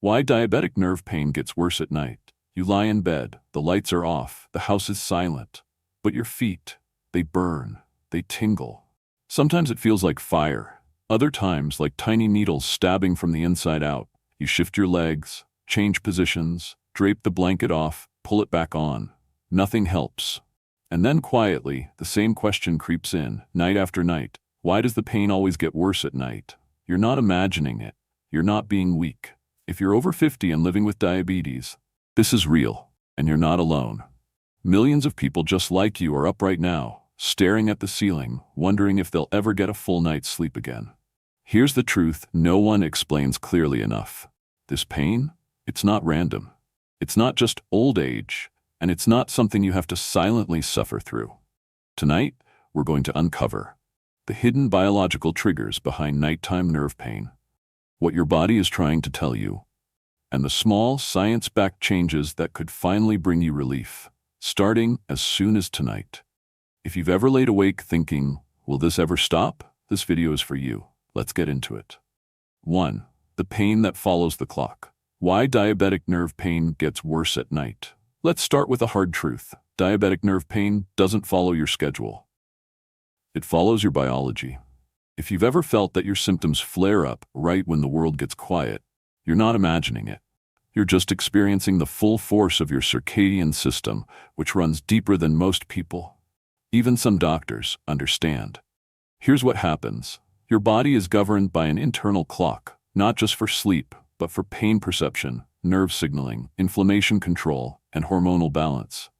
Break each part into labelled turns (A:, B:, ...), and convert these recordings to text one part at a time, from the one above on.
A: Why diabetic nerve pain gets worse at night. You lie in bed, the lights are off, the house is silent. But your feet, they burn, they tingle. Sometimes it feels like fire. Other times, like tiny needles stabbing from the inside out. You shift your legs, change positions, drape the blanket off, pull it back on. Nothing helps. And then quietly, the same question creeps in, night after night. Why does the pain always get worse at night? You're not imagining it. You're not being weak. If you're over 50 and living with diabetes, this is real, and you're not alone. Millions of people just like you are up right now, staring at the ceiling, wondering if they'll ever get a full night's sleep again. Here's the truth no one explains clearly enough. This pain, it's not random. It's not just old age, and it's not something you have to silently suffer through. Tonight, we're going to uncover the hidden biological triggers behind nighttime nerve pain, what your body is trying to tell you, and the small, science-backed changes that could finally bring you relief, starting as soon as tonight. If you've ever laid awake thinking, will this ever stop? This video is for you. Let's get into it. 1. The pain that follows the clock. Why diabetic nerve pain gets worse at night. Let's start with a hard truth. Diabetic nerve pain doesn't follow your schedule. It follows your biology. If you've ever felt that your symptoms flare up right when the world gets quiet, you're not imagining it. You're just experiencing the full force of your circadian system, which runs deeper than most people. Even some doctors understand. Here's what happens. Your body is governed by an internal clock, not just for sleep, but for pain perception, nerve signaling, inflammation control, and hormonal balance.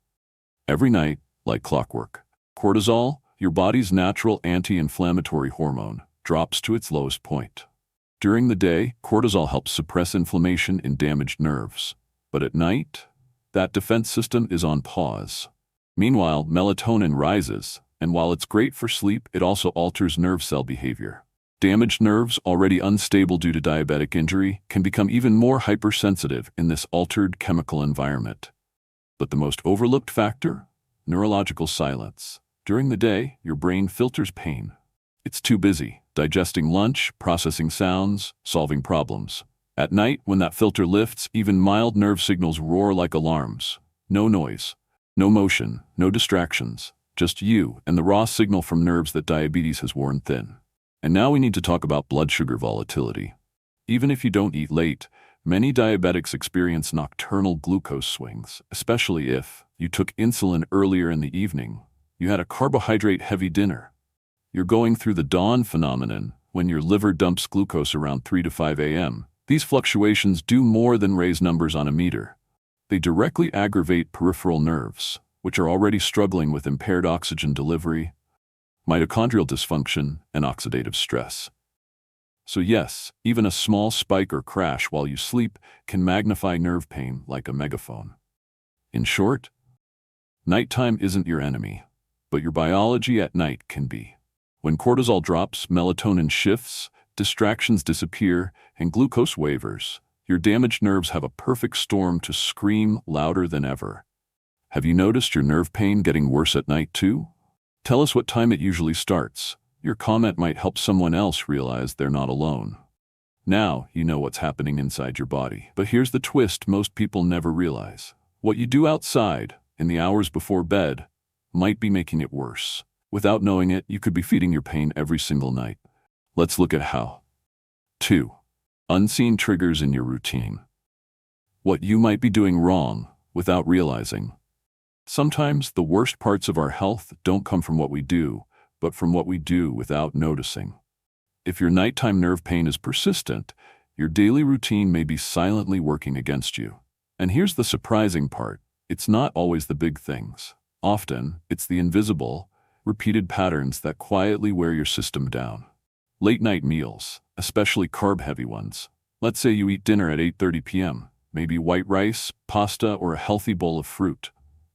A: Every night, like clockwork, cortisol, your body's natural anti-inflammatory hormone, drops to its lowest point. During the day, cortisol helps suppress inflammation in damaged nerves. But at night, that defense system is on pause. Meanwhile, melatonin rises, and while it's great for sleep, it also alters nerve cell behavior. Damaged nerves, already unstable due to diabetic injury, can become even more hypersensitive in this altered chemical environment. But the most overlooked factor? Neurological silence. During the day, your brain filters pain. It's too busy, digesting lunch, processing sounds, solving problems. At night, when that filter lifts, even mild nerve signals roar like alarms. No noise, no motion, no distractions, just you and the raw signal from nerves that diabetes has worn thin. And now we need to talk about blood sugar volatility. Even if you don't eat late, many diabetics experience nocturnal glucose swings, especially if you took insulin earlier in the evening, you had a carbohydrate-heavy dinner. You're going through the dawn phenomenon when your liver dumps glucose around 3 to 5 a.m. These fluctuations do more than raise numbers on a meter. They directly aggravate peripheral nerves, which are already struggling with impaired oxygen delivery, mitochondrial dysfunction, and oxidative stress. So yes, even a small spike or crash while you sleep can magnify nerve pain like a megaphone. In short, nighttime isn't your enemy, but your biology at night can be. When cortisol drops, melatonin shifts, distractions disappear, and glucose wavers, your damaged nerves have a perfect storm to scream louder than ever. Have you noticed your nerve pain getting worse at night too? Tell us what time it usually starts. Your comment might help someone else realize they're not alone. Now you know what's happening inside your body. But here's the twist most people never realize. What you do outside, in the hours before bed, might be making it worse. Without knowing it, you could be feeding your pain every single night. Let's look at how. 2. Unseen triggers in your routine. What you might be doing wrong without realizing. Sometimes the worst parts of our health don't come from what we do, but from what we do without noticing. If your nighttime nerve pain is persistent, your daily routine may be silently working against you. And here's the surprising part. It's not always the big things. Often, it's the invisible, repeated patterns that quietly wear your system down. Late-night meals, especially carb-heavy ones. Let's say you eat dinner at 8:30 p.m., maybe white rice, pasta, or a healthy bowl of fruit.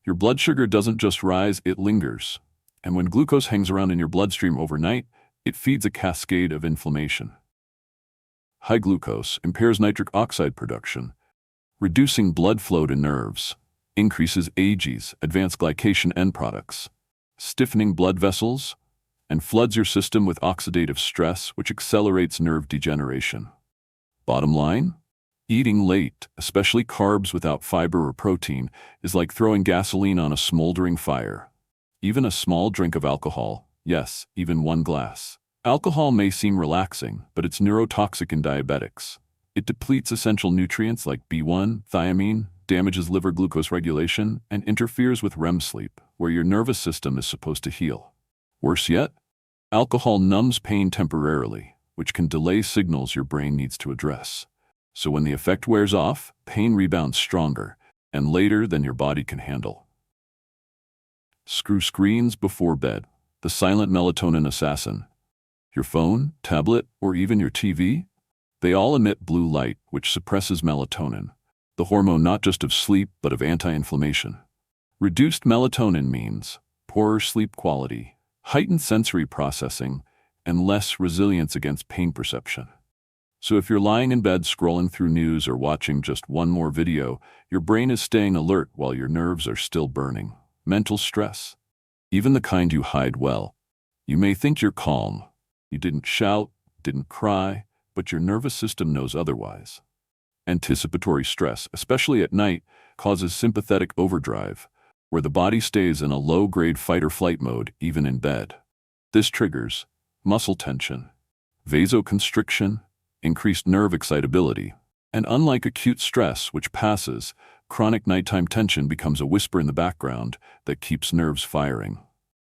A: Your blood sugar doesn't just rise, it lingers. And when glucose hangs around in your bloodstream overnight, it feeds a cascade of inflammation. High glucose impairs nitric oxide production, reducing blood flow to nerves, increases AGEs, advanced glycation end products, stiffening blood vessels, and floods your system with oxidative stress, which accelerates nerve degeneration. Bottom line, Eating late, especially carbs without fiber or protein, is like throwing gasoline on a smoldering fire. Even a small drink of alcohol, yes, even one glass. Alcohol may seem relaxing, but it's neurotoxic in diabetics. It depletes essential nutrients like B1, thiamine, damages liver glucose regulation, and interferes with REM sleep, where your nervous system is supposed to heal. Worse yet, alcohol numbs pain temporarily, which can delay signals your brain needs to address. So when the effect wears off, pain rebounds stronger, and later than your body can handle. Screw screens before bed, the silent melatonin assassin. Your phone, tablet, or even your TV? They all emit blue light, which suppresses melatonin, the hormone not just of sleep but of anti-inflammation. Reduced melatonin means poorer sleep quality, heightened sensory processing, and less resilience against pain perception. So if you're lying in bed scrolling through news or watching just one more video, your brain is staying alert while your nerves are still burning. Mental stress, even the kind you hide well. You may think you're calm. You didn't shout, didn't cry, but your nervous system knows otherwise. Anticipatory stress, especially at night, causes sympathetic overdrive, where the body stays in a low-grade fight-or-flight mode even in bed. This triggers muscle tension, vasoconstriction, increased nerve excitability, and unlike acute stress, which passes, chronic nighttime tension becomes a whisper in the background that keeps nerves firing.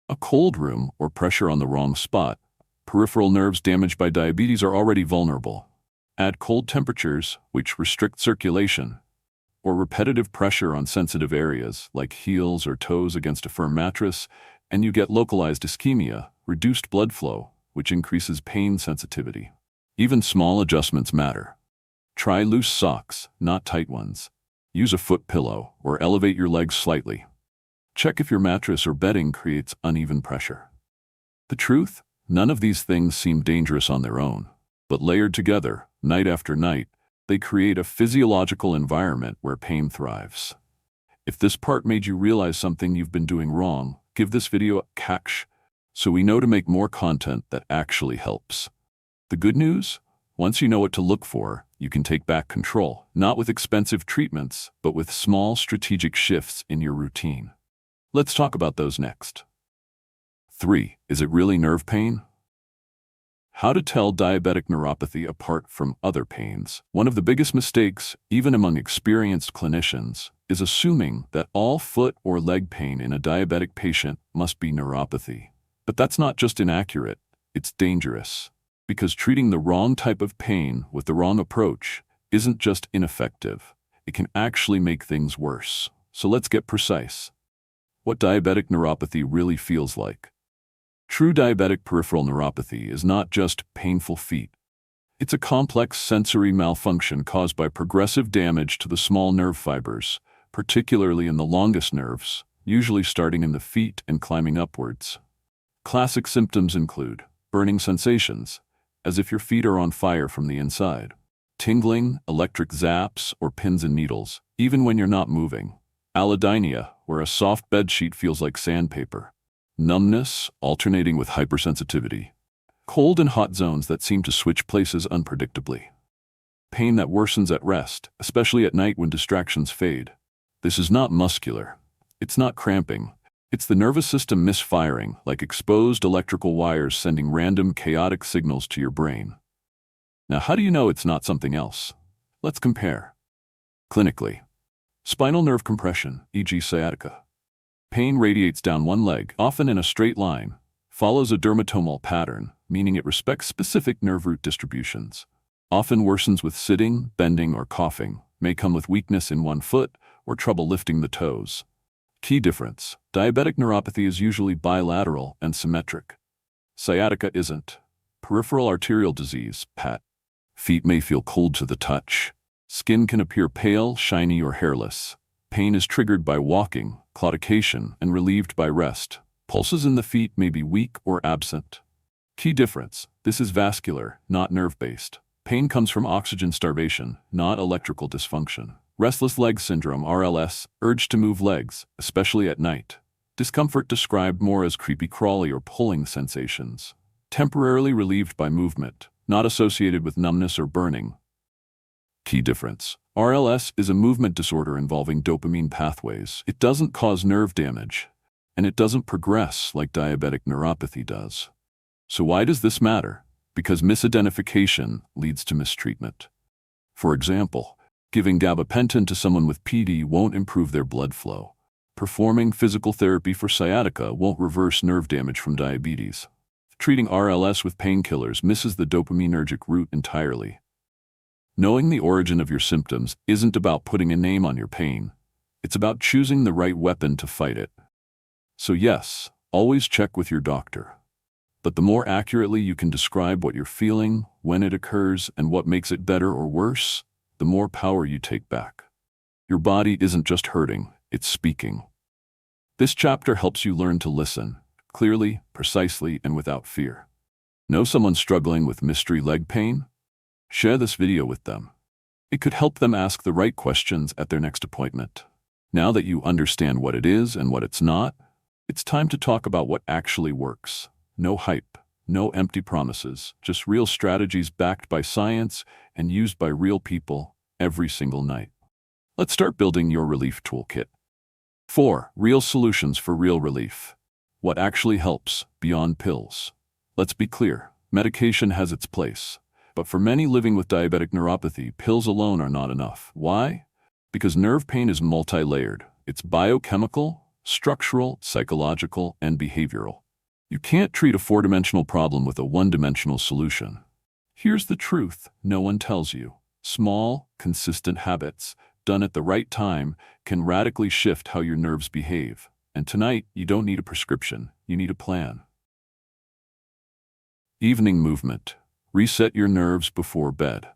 A: A cold room or pressure on the wrong spot, peripheral nerves damaged by diabetes are already vulnerable. Add cold temperatures, which restrict circulation, or repetitive pressure on sensitive areas like heels or toes against a firm mattress, and you get localized ischemia, reduced blood flow, which increases pain sensitivity. Even small adjustments matter. Try loose socks, not tight ones. Use a foot pillow or elevate your legs slightly. Check if your mattress or bedding creates uneven pressure. The truth? None of these things seem dangerous on their own, but layered together, night after night, they create a physiological environment where pain thrives. If this part made you realize something you've been doing wrong, give this video a catch so we know to make more content that actually helps. The good news? Once you know what to look for, you can take back control, not with expensive treatments, but with small strategic shifts in your routine. Let's talk about those next. 3. Is it really nerve pain? How to tell diabetic neuropathy apart from other pains. One of the biggest mistakes, even among experienced clinicians, is assuming that all foot or leg pain in a diabetic patient must be neuropathy. But that's not just inaccurate, it's dangerous. Because treating the wrong type of pain with the wrong approach isn't just ineffective, it can actually make things worse. So let's get precise. What diabetic neuropathy really feels like. True diabetic peripheral neuropathy is not just painful feet. It's a complex sensory malfunction caused by progressive damage to the small nerve fibers, particularly in the longest nerves, usually starting in the feet and climbing upwards. Classic symptoms include burning sensations, as if your feet are on fire from the inside. Tingling, electric zaps, or pins and needles, even when you're not moving. Allodynia, where a soft bedsheet feels like sandpaper. Numbness, alternating with hypersensitivity. Cold and hot zones that seem to switch places unpredictably. Pain that worsens at rest, especially at night when distractions fade. This is not muscular. It's not cramping. It's the nervous system misfiring, like exposed electrical wires sending random chaotic signals to your brain. Now, how do you know it's not something else? Let's compare. Clinically, spinal nerve compression, e.g. sciatica. Pain radiates down one leg, often in a straight line, follows a dermatomal pattern, meaning it respects specific nerve root distributions. Often worsens with sitting, bending, or coughing, may come with weakness in one foot or trouble lifting the toes. Key difference: diabetic neuropathy is usually bilateral and symmetric. Sciatica isn't. Peripheral arterial disease, PAT. Feet may feel cold to the touch. Skin can appear pale, shiny, or hairless. Pain is triggered by walking, claudication, and relieved by rest. Pulses in the feet may be weak or absent. Key difference: this is vascular, not nerve-based. Pain comes from oxygen starvation, not electrical dysfunction. Restless leg syndrome, RLS, urge to move legs, especially at night. Discomfort described more as creepy crawly or pulling sensations. Temporarily relieved by movement, not associated with numbness or burning. Key difference. RLS is a movement disorder involving dopamine pathways. It doesn't cause nerve damage, and it doesn't progress like diabetic neuropathy does. So why does this matter? Because misidentification leads to mistreatment. For example, giving gabapentin to someone with PD won't improve their blood flow. Performing physical therapy for sciatica won't reverse nerve damage from diabetes. Treating RLS with painkillers misses the dopaminergic root entirely. Knowing the origin of your symptoms isn't about putting a name on your pain. It's about choosing the right weapon to fight it. So yes, always check with your doctor. But the more accurately you can describe what you're feeling, when it occurs, and what makes it better or worse, the more power you take back. Your body isn't just hurting, it's speaking. This chapter helps you learn to listen, clearly, precisely, and without fear. Know someone struggling with mystery leg pain? Share this video with them. It could help them ask the right questions at their next appointment. Now that you understand what it is and what it's not, it's time to talk about what actually works. No hype, no empty promises, just real strategies backed by science and used by real people every single night. Let's start building your relief toolkit. 4. Real solutions for real relief. What actually helps beyond pills? Let's be clear, medication has its place. But for many living with diabetic neuropathy, pills alone are not enough. Why? Because nerve pain is multi-layered. It's biochemical, structural, psychological, and behavioral. You can't treat a four-dimensional problem with a one-dimensional solution. Here's the truth no one tells you. Small, consistent habits, done at the right time, can radically shift how your nerves behave. And tonight, you don't need a prescription, you need a plan. Evening movement. Reset your nerves before bed.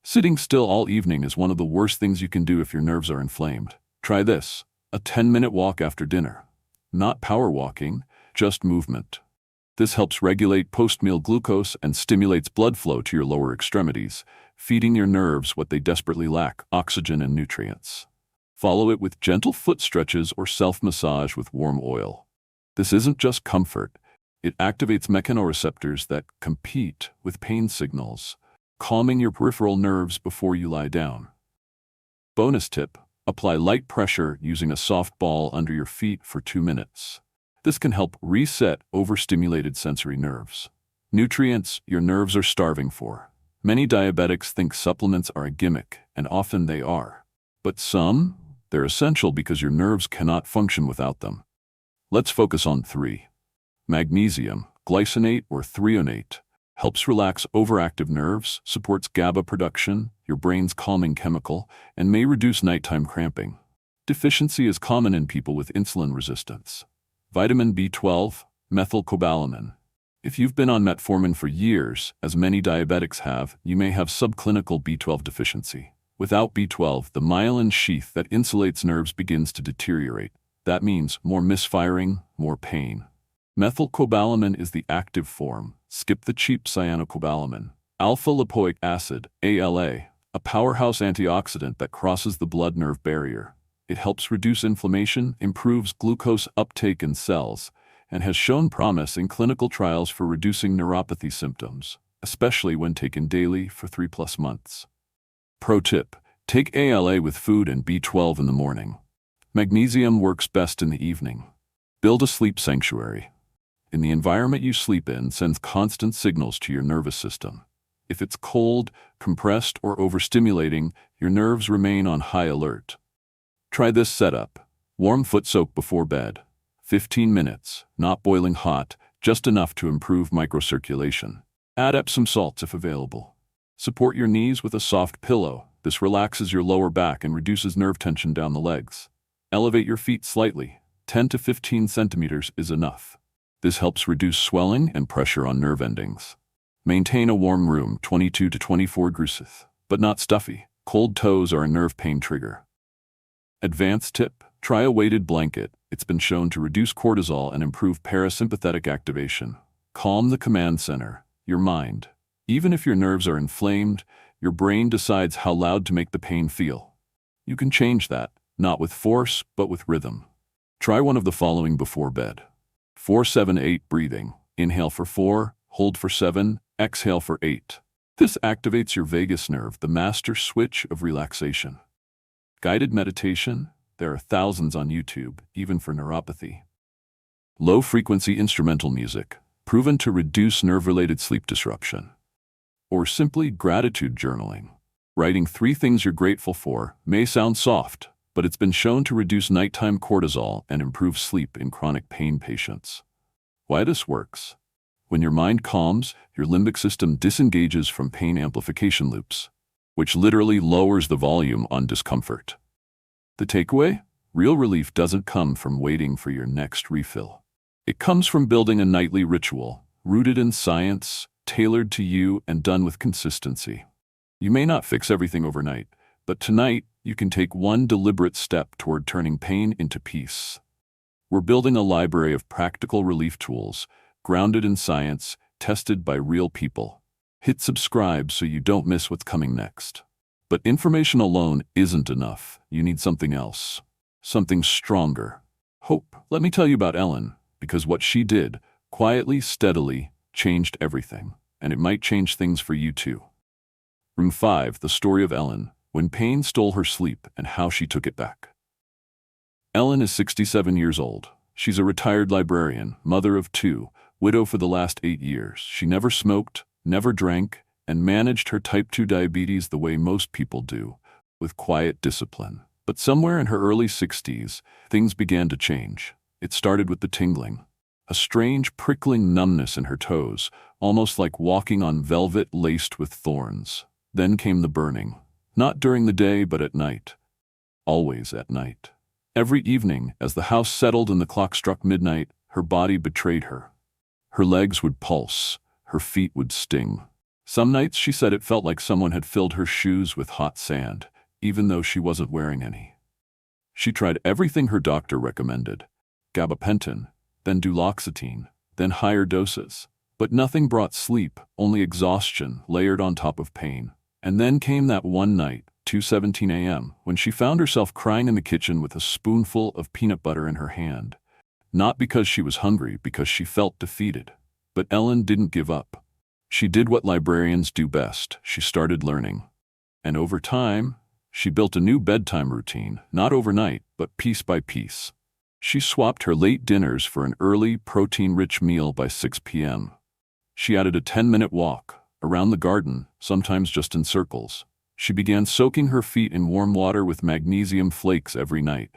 A: Sitting still all evening is one of the worst things you can do if your nerves are inflamed. Try this, a 10-minute walk after dinner. Not power walking, just movement. This helps regulate post-meal glucose and stimulates blood flow to your lower extremities, feeding your nerves what they desperately lack, oxygen and nutrients. Follow it with gentle foot stretches or self-massage with warm oil. This isn't just comfort. It activates mechanoreceptors that compete with pain signals, calming your peripheral nerves before you lie down. Bonus tip, apply light pressure using a soft ball under your feet for 2 minutes. This can help reset overstimulated sensory nerves. Nutrients your nerves are starving for. Many diabetics think supplements are a gimmick, and often they are. But some, they're essential because your nerves cannot function without them. Let's focus on 3. Magnesium, glycinate or threonate, helps relax overactive nerves, supports GABA production, your brain's calming chemical, and may reduce nighttime cramping. Deficiency is common in people with insulin resistance. Vitamin B12, methylcobalamin. If you've been on metformin for years, as many diabetics have, you may have subclinical B12 deficiency. Without B12, the myelin sheath that insulates nerves begins to deteriorate. That means more misfiring, more pain. Methylcobalamin is the active form. Skip the cheap cyanocobalamin. Alpha-lipoic acid, ALA, a powerhouse antioxidant that crosses the blood-nerve barrier. It helps reduce inflammation, improves glucose uptake in cells, and has shown promise in clinical trials for reducing neuropathy symptoms, especially when taken daily for 3+ months. Pro tip, take ALA with food and B12 in the morning. Magnesium works best in the evening. Build a sleep sanctuary. In the environment you sleep in sends constant signals to your nervous system. If it's cold, compressed, or overstimulating, your nerves remain on high alert. Try this setup. Warm foot soak before bed. 15 minutes, not boiling hot, just enough to improve microcirculation. Add Epsom salts if available. Support your knees with a soft pillow. This relaxes your lower back and reduces nerve tension down the legs. Elevate your feet slightly. 10 to 15 centimeters is enough. This helps reduce swelling and pressure on nerve endings. Maintain a warm room, 22 to 24 degrees, but not stuffy. Cold toes are a nerve pain trigger. Advanced tip, try a weighted blanket. It's been shown to reduce cortisol and improve parasympathetic activation. Calm the command center, your mind. Even if your nerves are inflamed, your brain decides how loud to make the pain feel. You can change that, not with force, but with rhythm. Try one of the following before bed. 4-7-8 breathing. Inhale for 4, hold for 7, exhale for 8. This activates your vagus nerve, the master switch of relaxation. Guided meditation, there are thousands on YouTube, even for neuropathy. Low-frequency instrumental music, proven to reduce nerve-related sleep disruption. Or simply gratitude journaling. Writing 3 things you're grateful for may sound soft, but it's been shown to reduce nighttime cortisol and improve sleep in chronic pain patients. Why this works? When your mind calms, your limbic system disengages from pain amplification loops, which literally lowers the volume on discomfort. The takeaway? Real relief doesn't come from waiting for your next refill. It comes from building a nightly ritual, rooted in science, tailored to you, and done with consistency. You may not fix everything overnight, but tonight you can take one deliberate step toward turning pain into peace. We're building a library of practical relief tools, grounded in science, tested by real people. Hit subscribe so you don't miss what's coming next. But information alone isn't enough. You need something else. Something stronger. Hope. Let me tell you about Ellen, because what she did, quietly, steadily, changed everything. And it might change things for you too. Room 5, the story of Ellen, when pain stole her sleep and how she took it back. Ellen is 67 years old. She's a retired librarian, mother of 2, widow for the last 8 years. She never smoked, never drank, and managed her type 2 diabetes the way most people do, with quiet discipline. But somewhere in her early 60s, things began to change. It started with the tingling. A strange, prickling numbness in her toes, almost like walking on velvet laced with thorns. Then came the burning. Not during the day, but at night. Always at night. Every evening, as the house settled and the clock struck midnight, her body betrayed her. Her legs would pulse. Her feet would sting. Some nights, she said, it felt like someone had filled her shoes with hot sand, even though she wasn't wearing any. She tried everything her doctor recommended. Gabapentin, then duloxetine, then higher doses. But nothing brought sleep, only exhaustion layered on top of pain. And then came that one night, 2:17 a.m., when she found herself crying in the kitchen with a spoonful of peanut butter in her hand. Not because she was hungry, because she felt defeated. But Ellen didn't give up. She did what librarians do best. She started learning. And over time, she built a new bedtime routine, not overnight, but piece by piece. She swapped her late dinners for an early, protein-rich meal by 6 p.m. She added a 10-minute walk, around the garden, sometimes just in circles. She began soaking her feet in warm water with magnesium flakes every night.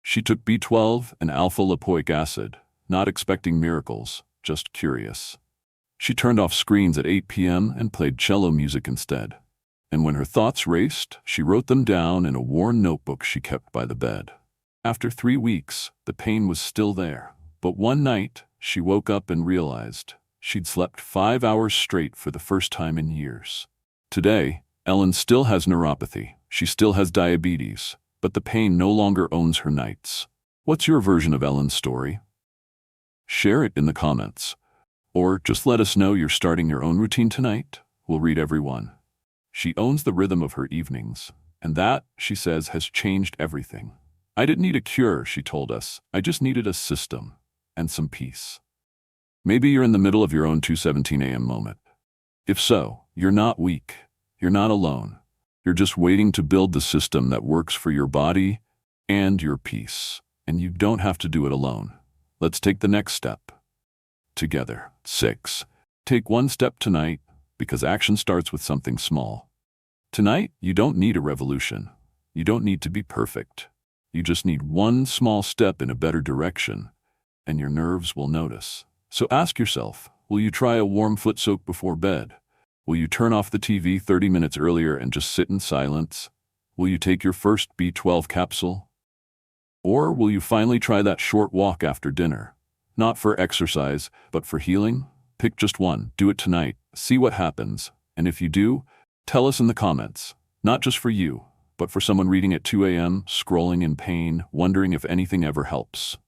A: She took B12 and alpha-lipoic acid, not expecting miracles, just curious. She turned off screens at 8 p.m. and played cello music instead. And when her thoughts raced, she wrote them down in a worn notebook she kept by the bed. After 3 weeks, the pain was still there. But one night, she woke up and realized she'd slept 5 hours straight for the first time in years. Today, Ellen still has neuropathy. She still has diabetes, but the pain no longer owns her nights. What's your version of Ellen's story? Share it in the comments. Or just let us know you're starting your own routine tonight. We'll read every one. She owns the rhythm of her evenings, and that, she says, has changed everything. I didn't need a cure, she told us. I just needed a system and some peace. Maybe you're in the middle of your own 2:17 a.m. moment. If so, you're not weak. You're not alone. You're just waiting to build the system that works for your body and your peace. And you don't have to do it alone. Let's take the next step. Together. 6. Take one step tonight, because action starts with something small. Tonight, you don't need a revolution. You don't need to be perfect. You just need one small step in a better direction, and your nerves will notice. So ask yourself, will you try a warm foot soak before bed? Will you turn off the TV 30 minutes earlier and just sit in silence? Will you take your first B12 capsule? Or will you finally try that short walk after dinner? Not for exercise, but for healing? Pick just one. Do it tonight. See what happens. And if you do, tell us in the comments. Not just for you, but for someone reading at 2 a.m., scrolling in pain, wondering if anything ever helps.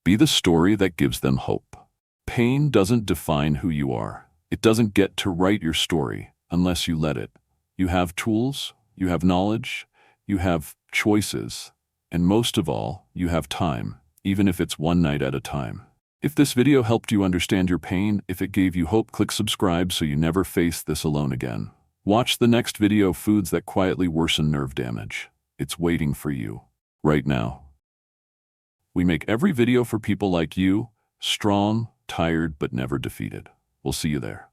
A: Be the story that gives them hope. Pain doesn't define who you are. It doesn't get to write your story unless you let it. You have tools, you have knowledge, you have choices, and most of all, you have time, even if it's one night at a time. If this video helped you understand your pain, if it gave you hope, click subscribe so you never face this alone again. Watch the next video, Foods That Quietly Worsen Nerve Damage. It's waiting for you right now. We make every video for people like you, strong, tired, but never defeated. We'll see you there.